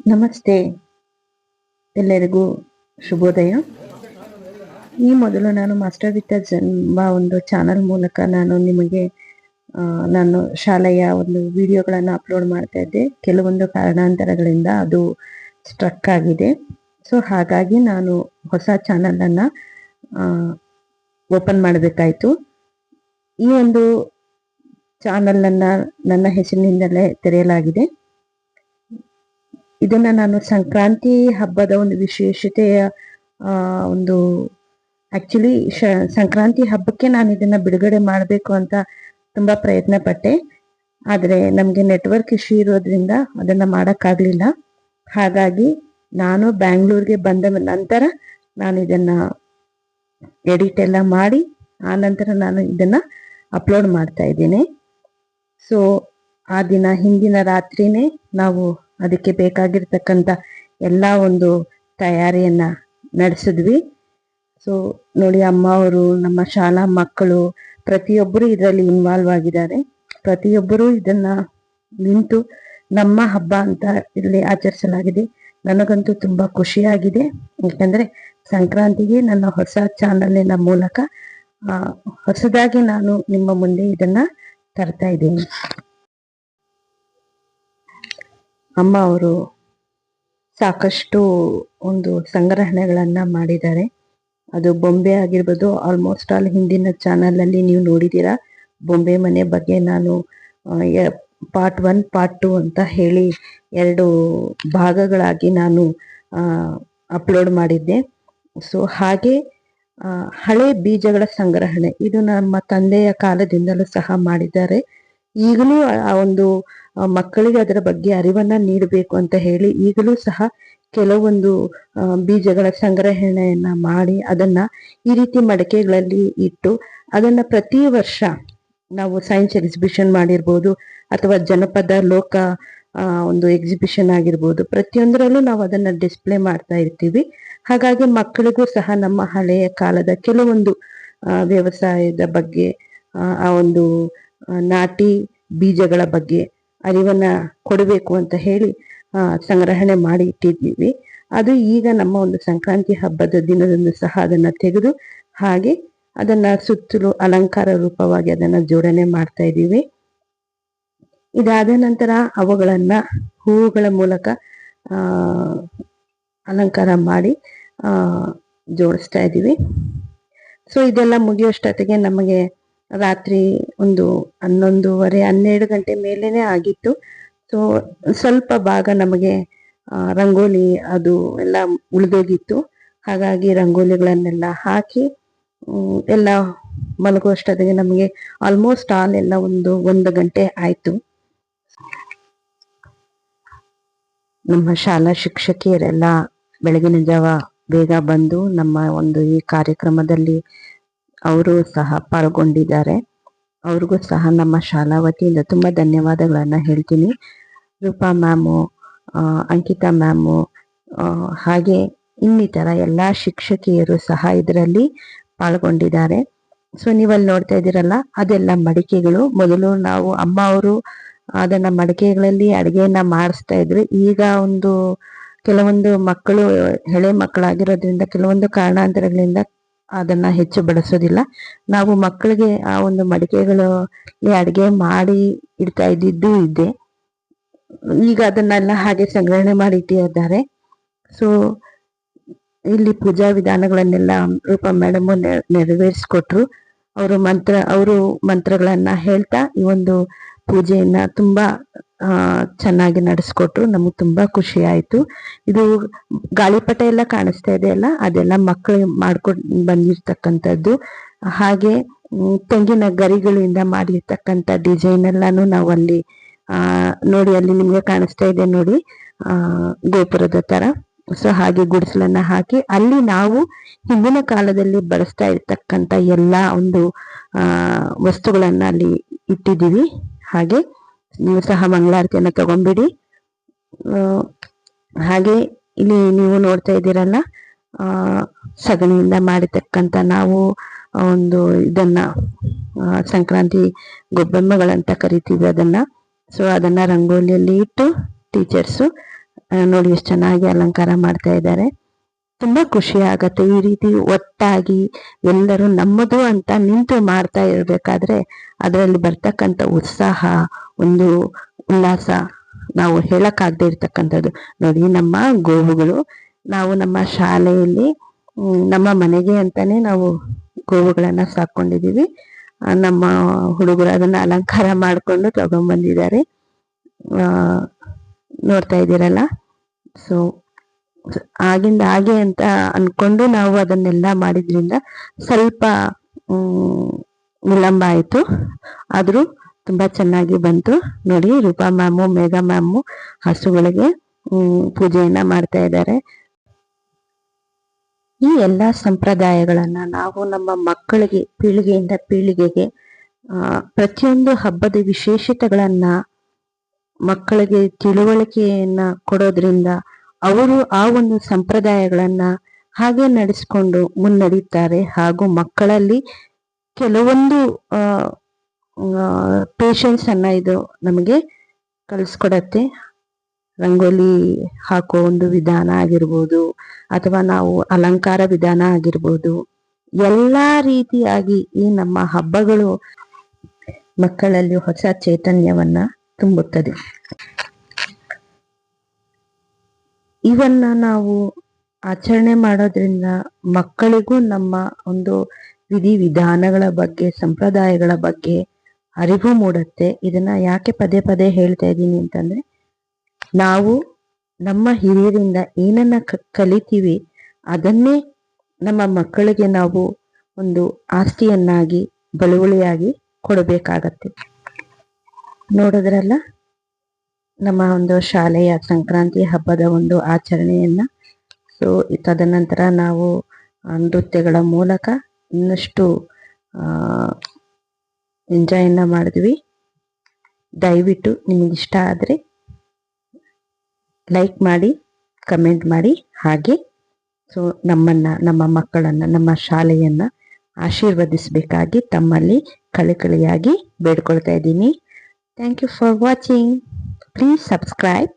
ನಮಸ್ತೆ, ಎಲ್ಲರಿಗೂ ಶುಭೋದಯ. ಈ ಮೊದಲು ನಾನು ಮಾಸ್ಟರ್ ವಿತ್ ಎಂಬ ಒಂದು ಚಾನಲ್ ಮೂಲಕ ನಾನು ನಿಮಗೆ ನಾನು ಶಾಲೆಯ ಒಂದು ವಿಡಿಯೋಗಳನ್ನು ಅಪ್ಲೋಡ್ ಮಾಡ್ತಾ ಇದ್ದೆ. ಕೆಲವೊಂದು ಕಾರಣಾಂತರಗಳಿಂದ ಅದು ಸ್ಟ್ರಕ್ ಆಗಿದೆ. ಸೊ ಹಾಗಾಗಿ ನಾನು ಹೊಸ ಚಾನಲನ್ನು ಓಪನ್ ಮಾಡಬೇಕಾಯಿತು. ಈ ಒಂದು ಚಾನಲನ್ನು ನನ್ನ ಹೆಸರಿನಿಂದಲೇ ತೆರೆಯಲಾಗಿದೆ. ಇದನ್ನ ನಾನು ಸಂಕ್ರಾಂತಿ ಹಬ್ಬದ ಒಂದು ವಿಶೇಷತೆಯ ಒಂದು ಆಕ್ಚುಲಿ ಸಂಕ್ರಾಂತಿ ಹಬ್ಬಕ್ಕೆ ನಾನು ಇದನ್ನ ಬಿಡುಗಡೆ ಮಾಡಬೇಕು ಅಂತ ತುಂಬಾ ಪ್ರಯತ್ನ ಪಟ್ಟೆ. ಆದರೆ ನಮಗೆ ನೆಟ್ವರ್ಕ್ ಇಶ್ಯೂ ಇರೋದ್ರಿಂದ ಅದನ್ನ ಮಾಡೋಕ್ಕಾಗಲಿಲ್ಲ. ಹಾಗಾಗಿ ನಾನು ಬ್ಯಾಂಗ್ಳೂರ್ಗೆ ಬಂದ ನಂತರ ನಾನು ಇದನ್ನ ಎಡಿಟ್ ಎಲ್ಲ ಮಾಡಿ ಆ ನಂತರ ನಾನು ಇದನ್ನ ಅಪ್ಲೋಡ್ ಮಾಡ್ತಾ ಇದ್ದೇನೆ. ಸೊ ಆ ದಿನ ಹಿಂದಿನ ರಾತ್ರಿನೇ ನಾವು ಅದಕ್ಕೆ ಬೇಕಾಗಿರ್ತಕ್ಕಂಥ ಎಲ್ಲ ಒಂದು ತಯಾರಿಯನ್ನ ನಡೆಸಿದ್ವಿ. ಸೊ ನೋಡಿ, ಅಮ್ಮ ಅವರು, ನಮ್ಮ ಶಾಲಾ ಮಕ್ಕಳು ಪ್ರತಿಯೊಬ್ಬರು ಇದರಲ್ಲಿ ಇನ್ವಾಲ್ವ್ ಆಗಿದ್ದಾರೆ. ಪ್ರತಿಯೊಬ್ಬರು ಇದನ್ನ ನಿಂತು ನಮ್ಮ ಹಬ್ಬ ಅಂತ ಇಲ್ಲಿ ಆಚರಿಸಲಾಗಿದೆ. ನನಗಂತೂ ತುಂಬಾ ಖುಷಿಯಾಗಿದೆ. ಯಾಕಂದ್ರೆ ಸಂಕ್ರಾಂತಿಗೆ ನನ್ನ ಹೊಸ ಚಾನಲಿನ ಮೂಲಕ ಹೊಸದಾಗಿ ನಾನು ನಿಮ್ಮ ಮುಂದೆ ಇದನ್ನ ತರ್ತಾ ಇದ್ದೀನಿ. ಅಮ್ಮ ಅವರು ಸಾಕಷ್ಟು ಒಂದು ಸಂಗ್ರಹಣೆಗಳನ್ನ ಮಾಡಿದ್ದಾರೆ. ಅದು ಬೊಂಬೆ ಆಗಿರ್ಬೋದು. ಆಲ್ಮೋಸ್ಟ್ ಆಲ್ ಹಿಂದಿನ ಚಾನಲ್ ಅಲ್ಲಿ ನೀವು ನೋಡಿದ್ದೀರಾ. ಬೊಂಬೆ ಮನೆ ಬಗ್ಗೆ ನಾನು ಪಾರ್ಟ್ 1 ಪಾರ್ಟ್ 2 ಅಂತ ಹೇಳಿ 2 ಭಾಗಗಳಾಗಿ ನಾನು ಅಪ್ಲೋಡ್ ಮಾಡಿದ್ದೆ. ಸೊ ಹಾಗೆ ಹಳೆ ಬೀಜಗಳ ಸಂಗ್ರಹಣೆ ಇದು ನಮ್ಮ ತಂದೆಯ ಕಾಲದಿಂದಲೂ ಸಹ ಮಾಡಿದ್ದಾರೆ. ಈಗಲೂ ಆ ಒಂದು ಮಕ್ಕಳಿಗೆ ಅದರ ಬಗ್ಗೆ ಅರಿವನ್ನ ನೀಡಬೇಕು ಅಂತ ಹೇಳಿ ಈಗಲೂ ಸಹ ಕೆಲವೊಂದು ಬೀಜಗಳ ಸಂಗ್ರಹಣೆಯನ್ನ ಮಾಡಿ ಅದನ್ನ ಈ ರೀತಿ ಮಡಕೆಗಳಲ್ಲಿ ಇಟ್ಟು ಅದನ್ನ ಪ್ರತಿ ವರ್ಷ ನಾವು ಸೈನ್ಸ್ ಎಕ್ಸಿಬಿಷನ್ ಮಾಡಿರ್ಬೋದು ಅಥವಾ ಜನಪದ ಲೋಕ ಒಂದು ಎಕ್ಸಿಬಿಷನ್ ಆಗಿರ್ಬೋದು, ಪ್ರತಿಯೊಂದರಲ್ಲೂ ನಾವು ಅದನ್ನ ಡಿಸ್ಪ್ಲೇ ಮಾಡ್ತಾ ಇರ್ತೀವಿ. ಹಾಗಾಗಿ ಮಕ್ಕಳಿಗೂ ಸಹ ನಮ್ಮ ಹಳೆಯ ಕಾಲದ ಕೆಲವೊಂದು ವ್ಯವಸಾಯದ ಬಗ್ಗೆ ಆ ಒಂದು ನಾಟಿ ಬೀಜಗಳ ಬಗ್ಗೆ ಅರಿವನ್ನ ಕೊಡಬೇಕು ಅಂತ ಹೇಳಿ ಸಂಗ್ರಹಣೆ ಮಾಡಿ ಇಟ್ಟಿದ್ದೀವಿ. ಅದು ಈಗ ನಮ್ಮ ಒಂದು ಸಂಕ್ರಾಂತಿ ಹಬ್ಬದ ದಿನದಂದು ಸಹ ಅದನ್ನ ತೆಗೆದು ಹಾಗೆ ಅದನ್ನ ಸುತ್ತಲೂ ಅಲಂಕಾರ ರೂಪವಾಗಿ ಅದನ್ನ ಜೋಡಣೆ ಮಾಡ್ತಾ ಇದ್ದೀವಿ. ಇದಾದ ನಂತರ ಅವುಗಳನ್ನ ಹೂವುಗಳ ಮೂಲಕ ಅಲಂಕಾರ ಮಾಡಿ ಜೋಡಿಸ್ತಾ ಇದ್ದೀವಿ. ಸೊ ಇದೆಲ್ಲ ಮುಗಿಯೋಷ್ಟೊತ್ತಿಗೆ ನಮಗೆ ರಾತ್ರಿ ಒಂದು 11:30 12 ಗಂಟೆ ಮೇಲೇನೆ ಆಗಿತ್ತು. ಸೊ ಸ್ವಲ್ಪ ಭಾಗ ನಮಗೆ ರಂಗೋಲಿ ಅದು ಎಲ್ಲ ಉಳಿದೋಗಿತ್ತು. ಹಾಗಾಗಿ ರಂಗೋಲಿಗಳನ್ನೆಲ್ಲ ಹಾಕಿ ಎಲ್ಲ ಮಲಗುವಷ್ಟೊತ್ತಿಗೆ ನಮಗೆ ಆಲ್ಮೋಸ್ಟ್ ಆಲ್ ಎಲ್ಲ ಒಂದು ಗಂಟೆ ಆಯ್ತು. ನಮ್ಮ ಶಾಲಾ ಶಿಕ್ಷಕಿಯರೆಲ್ಲ ಬೆಳಗಿನ ಜಾವ ಬೇಗ ಬಂದು ನಮ್ಮ ಒಂದು ಈ ಕಾರ್ಯಕ್ರಮದಲ್ಲಿ ಅವರು ಸಹ ಪಾಲ್ಗೊಂಡಿದ್ದಾರೆ. ಅವ್ರಿಗೂ ಸಹ ನಮ್ಮ ಶಾಲಾ ವತಿಯಿಂದ ತುಂಬಾ ಧನ್ಯವಾದಗಳನ್ನ ಹೇಳ್ತೀನಿ. ರೂಪಾ ಮ್ಯಾಮು, ಅಂಕಿತಾ ಮ್ಯಾಮು, ಹಾಗೆ ಇನ್ನಿತರ ಎಲ್ಲ ಶಿಕ್ಷಕಿಯರು ಸಹ ಇದರಲ್ಲಿ ಪಾಲ್ಗೊಂಡಿದ್ದಾರೆ. ಸೊ ನೀವಲ್ಲಿ ನೋಡ್ತಾ ಇದ್ದೀರಲ್ಲ, ಅದೆಲ್ಲ ಮಡಿಕೆಗಳು. ಮೊದಲು ನಾವು ಅಮ್ಮ ಅವರು ಅದನ್ನ ಮಡಿಕೆಗಳಲ್ಲಿ ಅಡುಗೆಯನ್ನ ಮಾಡಿಸ್ತಾ ಇದ್ರು. ಈಗ ಕೆಲವೊಂದು ಮಕ್ಕಳು ಎಳೆ ಮಕ್ಕಳಾಗಿರೋದ್ರಿಂದ ಕೆಲವೊಂದು ಕಾರಣಾಂತರಗಳಿಂದ ಅದನ್ನ ಹೆಚ್ಚು ಬಳಸೋದಿಲ್ಲ. ನಾವು ಮಕ್ಕಳಿಗೆ ಆ ಒಂದು ಮಡಿಕೆಗಳಲ್ಲಿ ಅಡುಗೆ ಮಾಡಿ ಇಡ್ತಾ ಇದ್ದಿದ್ದು ಇದೆ. ಈಗ ಅದನ್ನೆಲ್ಲ ಹಾಗೆ ಸಂಗ್ರಹಣೆ ಮಾಡಿ ಇಟ್ಟಿದ್ದಾರೆ. ಸೊ ಇಲ್ಲಿ ಪೂಜಾ ವಿಧಾನಗಳನ್ನೆಲ್ಲ ರೂಪಾ ಮೇಡಮ್ ನೆರವೇರಿಸ್ಕೊಟ್ರು. ಅವರು ಮಂತ್ರಗಳನ್ನ ಹೇಳ್ತಾ ಈ ಒಂದು ಪೂಜೆಯನ್ನ ತುಂಬಾ ಚೆನ್ನಾಗಿ ನಡೆಸ್ಕೊಟ್ರು. ನಮಗೆ ತುಂಬಾ ಖುಷಿ ಆಯ್ತು. ಇದು ಗಾಳಿಪಟ ಎಲ್ಲ ಕಾಣಿಸ್ತಾ ಇದೆ ಅಲ್ಲ, ಅದೆಲ್ಲ ಮಕ್ಕಳು ಮಾಡ್ಕೊಂಡು ಬಂದಿರ್ತಕ್ಕಂಥದ್ದು. ಹಾಗೆ ತೆಂಗಿನ ಗರಿಗಳಿಂದ ಮಾಡಿರ್ತಕ್ಕಂಥ ಡಿಸೈನ್ ಎಲ್ಲಾನು ನಾವು ಅಲ್ಲಿ ನೋಡಿ, ಅಲ್ಲಿ ನಿಮ್ಗೆ ಕಾಣಿಸ್ತಾ ಇದೆ ನೋಡಿ, ಗೋಪುರದ ತರ. ಸೊ ಹಾಗೆ ಗುಡಿಸಲನ್ನ ಹಾಕಿ ಅಲ್ಲಿ ನಾವು ಹಿಂದಿನ ಕಾಲದಲ್ಲಿ ಬಳಸ್ತಾ ಇರ್ತಕ್ಕಂಥ ಎಲ್ಲ ಒಂದು ವಸ್ತುಗಳನ್ನ ಅಲ್ಲಿ ಇಟ್ಟಿದ್ದೀವಿ. ಹಾಗೆ ನೀವು ಸಹ ಮಂಗಳಾರತಿಯನ್ನ ತಗೊಂಡ್ಬಿಡಿ. ಹಾಗೆ ಇಲ್ಲಿ ನೀವು ನೋಡ್ತಾ ಇದ್ದೀರಲ್ಲ, ಸಗಣಿಯಿಂದ ಮಾಡಿರ್ತಕ್ಕಂಥ ನಾವು ಒಂದು ಇದನ್ನ ಸಂಕ್ರಾಂತಿ ಗೊಬ್ಬೆಮ್ಮಗಳಂತ ಕರಿತೀವಿ ಅದನ್ನ. ಸೊ ಅದನ್ನ ರಂಗೋಲಿಯಲ್ಲಿ ಇಟ್ಟು ಟೀಚರ್ಸು ನೋಡಿ ಎಷ್ಟು ಚೆನ್ನಾಗಿ ಅಲಂಕಾರ ಮಾಡ್ತಾ ಇದ್ದಾರೆ. ತುಂಬಾ ಖುಷಿ ಆಗತ್ತೆ ಈ ರೀತಿ ಒಟ್ಟಾಗಿ ಎಲ್ಲರೂ ನಮ್ಮದು ಅಂತ ನಿಂತು ಮಾಡ್ತಾ ಇರ್ಬೇಕಾದ್ರೆ ಅದರಲ್ಲಿ ಬರ್ತಕ್ಕಂಥ ಉತ್ಸಾಹ, ಒಂದು ಉಲ್ಲಾಸ ನಾವು ಹೇಳಕ್ಕಾಗದೆ ಇರ್ತಕ್ಕಂಥದ್ದು. ನೋಡಿ ನಮ್ಮ ಗೋವುಗಳು, ನಾವು ನಮ್ಮ ಶಾಲೆಯಲ್ಲಿ ನಮ್ಮ ಮನೆಗೆ ಅಂತಾನೆ ನಾವು ಗೋವುಗಳನ್ನ ಸಾಕೊಂಡಿದೀವಿ. ನಮ್ಮ ಹುಡುಗರು ಅದನ್ನ ಅಲಂಕಾರ ಮಾಡ್ಕೊಂಡು ತಗೊಂಡ್ಬಂದಿದ್ದಾರೆ. ನೋಡ್ತಾ ಇದ್ದೀರಲ್ಲ. ಸೊ ಆಗಿಂದ ಹಾಗೆ ಅಂತ ಅನ್ಕೊಂಡು ನಾವು ಅದನ್ನೆಲ್ಲ ಮಾಡಿದ್ರಿಂದ ಸ್ವಲ್ಪ ವಿಳಂಬ ಆಯ್ತು, ಆದ್ರೂ ತುಂಬಾ ಚೆನ್ನಾಗಿ ಬಂತು. ನೋಡಿ, ರೂಪಾ ಮ್ಯಾಮು, ಮೇಘಾ ಮ್ಯಾಮು ಹಸುಗಳಿಗೆ ಪೂಜೆಯನ್ನ ಮಾಡ್ತಾ ಇದ್ದಾರೆ. ಈ ಎಲ್ಲ ಸಂಪ್ರದಾಯಗಳನ್ನ ನಾವು ನಮ್ಮ ಮಕ್ಕಳಿಗೆ ಪೀಳಿಗೆಯಿಂದ ಪೀಳಿಗೆಗೆ ಪ್ರತಿಯೊಂದು ಹಬ್ಬದ ವಿಶೇಷತೆಗಳನ್ನ ಮಕ್ಕಳಿಗೆ ತಿಳುವಳಿಕೆಯನ್ನ ಕೊಡೋದ್ರಿಂದ ಅವರು ಆ ಒಂದು ಸಂಪ್ರದಾಯಗಳನ್ನ ಹಾಗೆ ನಡೆಸ್ಕೊಂಡು ಮುನ್ನಡೀತಾರೆ. ಹಾಗೂ ಮಕ್ಕಳಲ್ಲಿ ಕೆಲವೊಂದು ಪೇಶನ್ಸ್ ಅನ್ನ ಇದು ನಮಗೆ ಕಲಿಸ್ಕೊಡತ್ತೆ. ರಂಗೋಲಿ ಹಾಕೋ ಒಂದು ವಿಧಾನ ಆಗಿರ್ಬೋದು, ಅಥವಾ ನಾವು ಅಲಂಕಾರ ವಿಧಾನ ಆಗಿರ್ಬೋದು, ಎಲ್ಲಾ ರೀತಿಯಾಗಿ ಈ ನಮ್ಮ ಹಬ್ಬಗಳು ಮಕ್ಕಳಲ್ಲಿ ಹೊಸ ಚೈತನ್ಯವನ್ನ ತುಂಬುತ್ತದೆ. ಇವನ್ನ ನಾವು ಆಚರಣೆ ಮಾಡೋದ್ರಿಂದ ಮಕ್ಕಳಿಗೂ ನಮ್ಮ ಒಂದು ವಿಧಿ ವಿಧಾನಗಳ ಬಗ್ಗೆ, ಸಂಪ್ರದಾಯಗಳ ಬಗ್ಗೆ ಅರಿವು ಮೂಡುತ್ತೆ. ಇದನ್ನ ಯಾಕೆ ಪದೇ ಪದೇ ಹೇಳ್ತಾ ಇದ್ದೀನಿ ಅಂತಂದ್ರೆ, ನಾವು ನಮ್ಮ ಹಿರಿಯರಿಂದ ಏನನ್ನ ಕಲಿತೀವಿ ಅದನ್ನೇ ನಮ್ಮ ಮಕ್ಕಳಿಗೆ ನಾವು ಒಂದು ಆಸ್ತಿಯನ್ನಾಗಿ, ಬಳುವಳಿಯಾಗಿ ಕೊಡಬೇಕಾಗತ್ತೆ. ನೋಡಿದ್ರಲ್ಲ ನಮ್ಮ ಒಂದು ಶಾಲೆಯ ಸಂಕ್ರಾಂತಿ ಹಬ್ಬದ ಒಂದು ಆಚರಣೆಯನ್ನ. ಸೊ ತದನಂತರ ನಾವು ನೃತ್ಯಗಳ ಮೂಲಕ ಇನ್ನಷ್ಟು ಎಂಜಾಯನ್ನ ಮಾಡಿದ್ವಿ. ದಯವಿಟ್ಟು ನಿಮಗಿಷ್ಟ ಆದರೆ ಲೈಕ್ ಮಾಡಿ, ಕಮೆಂಟ್ ಮಾಡಿ. ಹಾಗೆ ಸೊ ನಮ್ಮ ಮಕ್ಕಳನ್ನ, ನಮ್ಮ ಶಾಲೆಯನ್ನ ಆಶೀರ್ವದಿಸಬೇಕಾಗಿ ತಮ್ಮಲ್ಲಿ ಕಳಿಕಳಿಯಾಗಿ ಬೇಡ್ಕೊಳ್ತಾ ಇದ್ದೀನಿ. Thank you for watching. Please subscribe